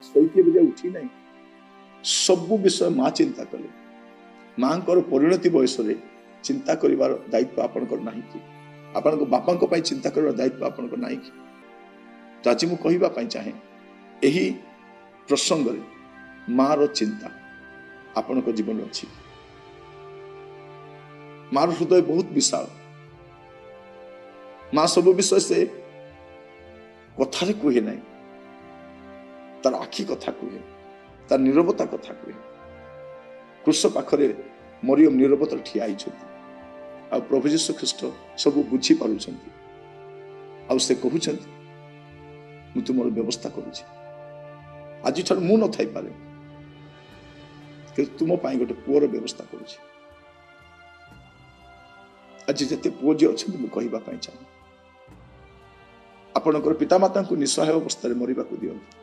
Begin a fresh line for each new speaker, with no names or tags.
शोके बजे उठी ना सबु विषय माँ चिंता कले माँ परिणति बयस चिंता करिवार दायित्व आपणकर नाही कि आपण बापा चिंता कर दायित्व आपणकर नाही कि तो आज मुझे कहवाई चाहे यही प्रसंग माँ रो चिंता आपण जीवन अच्छी माँ हृदय बहुत विशाल माँ सब विषय से कथारे कहे ना तार आखि कथा कहे तार नीरवता कथा कहे क्रूस पाखरे मरियम नीरवता ठिया आ प्रभु जीशु ख्रीस्ट सब बुझी पार से कहते मु तुम व्यवस्था करुँच आज ठार मु न थी पारे कि तुम गोटे पुअर व्यवस्था करुँच आज जिते पुओ जी अच्छा कहवाई चाहे आपणकर पितामाता को निसहाय अवस्था मरवा दियंतु